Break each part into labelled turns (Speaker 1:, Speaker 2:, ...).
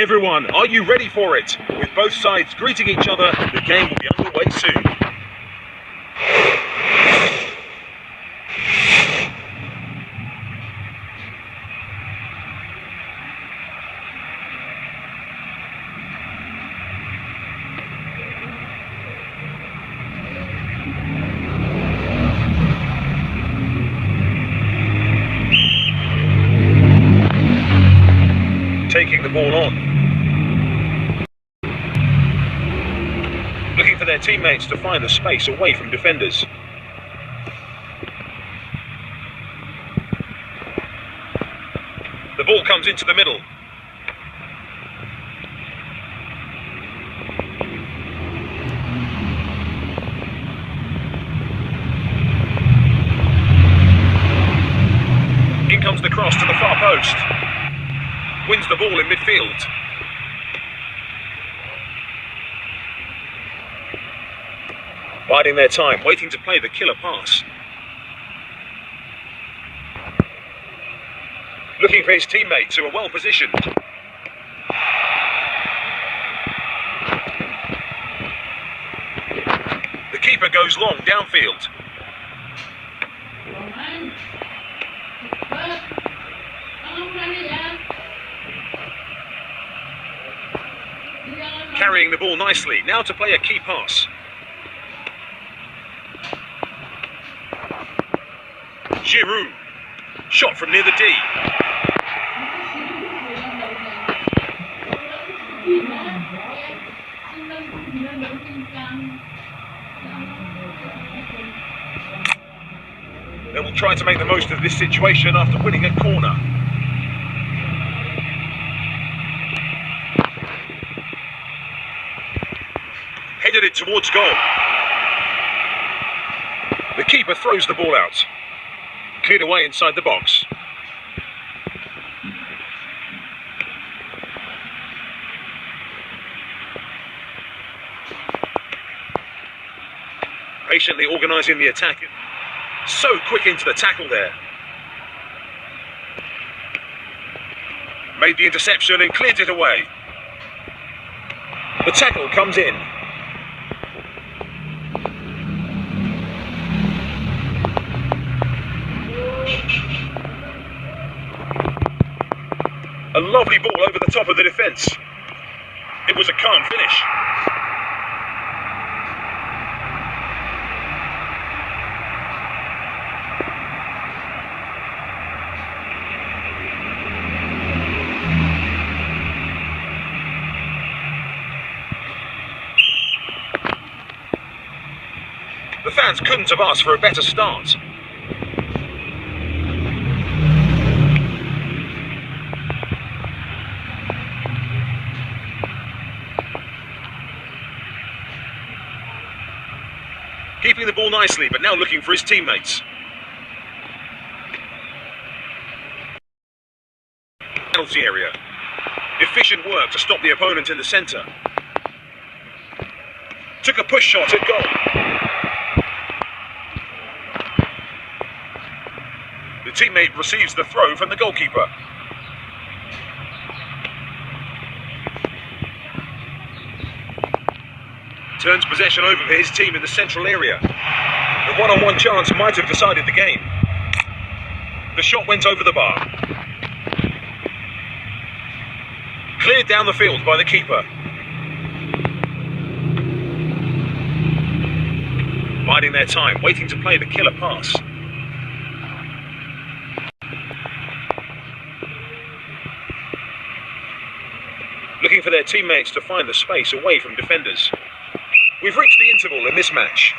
Speaker 1: Everyone, are you ready for it? With both sides greeting each other, the game will be underway soon. Taking the ball on. Looking for their teammates to find the space away from defenders. The ball comes into the middle. In comes the cross to the far post. Wins the ball in midfield. Biding their time, waiting to play the killer pass. Looking for his teammates who are well positioned. The keeper goes long downfield. Carrying the ball nicely, now to play a key pass. Giroud, shot from near the D. They will try to make the most of this situation after winning a corner. Headed it towards goal. The keeper throws the ball out. Cleared away inside the box. Patiently organising the attack. So quick into the tackle there. Made the interception and cleared it away. The tackle comes in. A lovely ball over the top of the defence. It was a calm finish. The fans couldn't have asked for a better start. Keeping the ball nicely, but now looking for his teammates. Penalty area. Efficient work to stop the opponent in the centre. Took a push shot at goal. The teammate receives the throw from the goalkeeper. Turns possession over for his team in the central area. The one-on-one chance might have decided the game. The shot went over the bar. Cleared down the field by the keeper. Biding their time, waiting to play the killer pass. Looking for their teammates to find the space away from defenders. We've reached the interval in this match.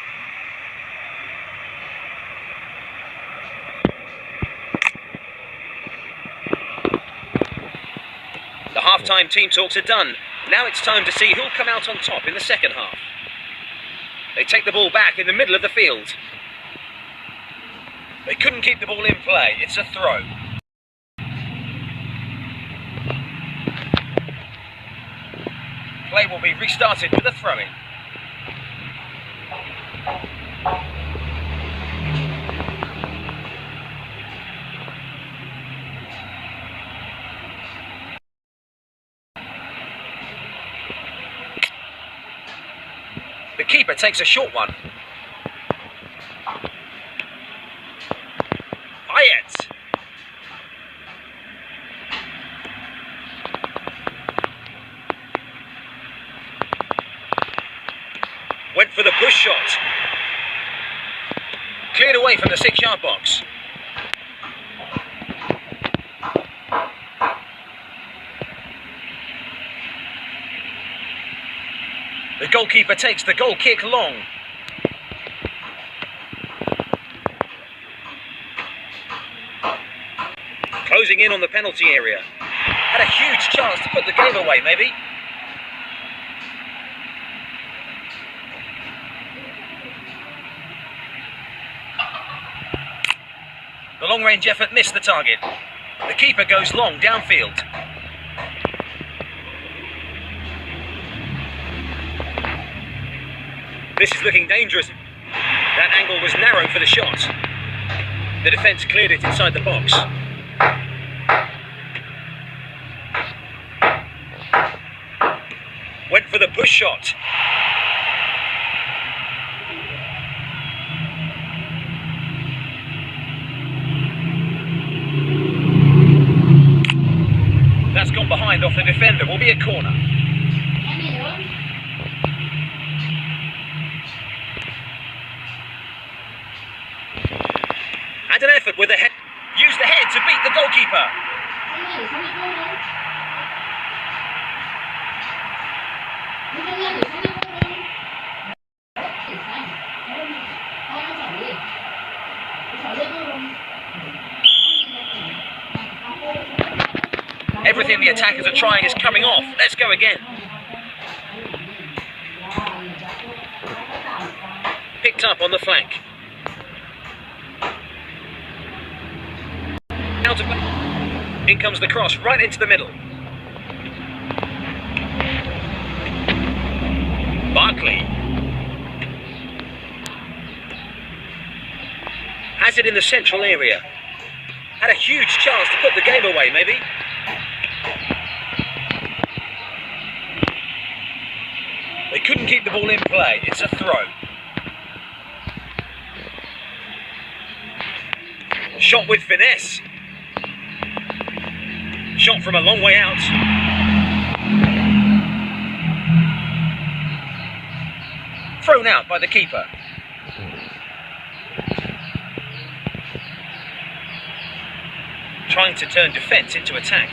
Speaker 2: The half-time team talks are done. Now it's time to see who'll come out on top in the second half. They take the ball back in the middle of the field. They couldn't keep the ball in play. It's a throw. Play will be restarted with a throw-in. The keeper takes a short one. Payet. Went for the push shot. Cleared away from the 6-yard box. The goalkeeper takes the goal kick long. Closing in on the penalty area. Had a huge chance to put the game away, maybe. The long-range effort missed the target. The keeper goes long downfield. This is looking dangerous. That angle was narrow for the shot. The defence cleared it inside the box. Went for the push shot. That's gone behind off the defender. Will be a corner. And an effort with the head. Use the head to beat the goalkeeper. Everything the attackers are trying is coming off. Let's go again. Picked up on the flank. Out of play. In comes the cross right into the middle. Barkley. Has it in the central area. Had a huge chance to put the game away, maybe. They couldn't keep the ball in play. It's a throw. Shot with finesse. Shot from a long way out. Thrown out by the keeper. Trying to turn defence into attack.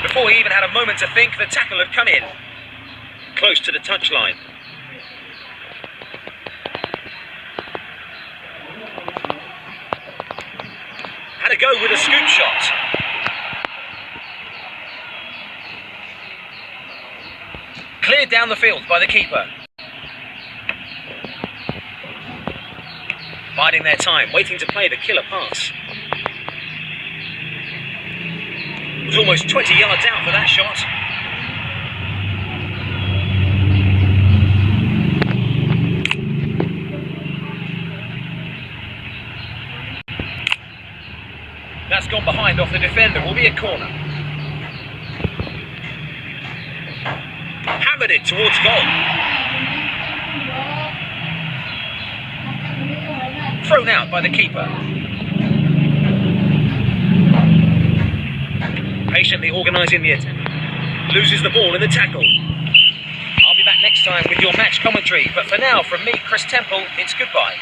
Speaker 2: Before he even had a moment to think, the tackle had come in. Close to the touchline. Had to go with a scoop shot. Cleared down the field by the keeper. Biding their time, waiting to play the killer pass. Was almost 20 yards out for that shot. That's gone behind off the defender. Will be a corner. Hammered it towards goal. Thrown out by the keeper. Patiently organising the attack. Loses the ball in the tackle. I'll be back next time with your match commentary. But for now, from me, Chris Temple, it's goodbye.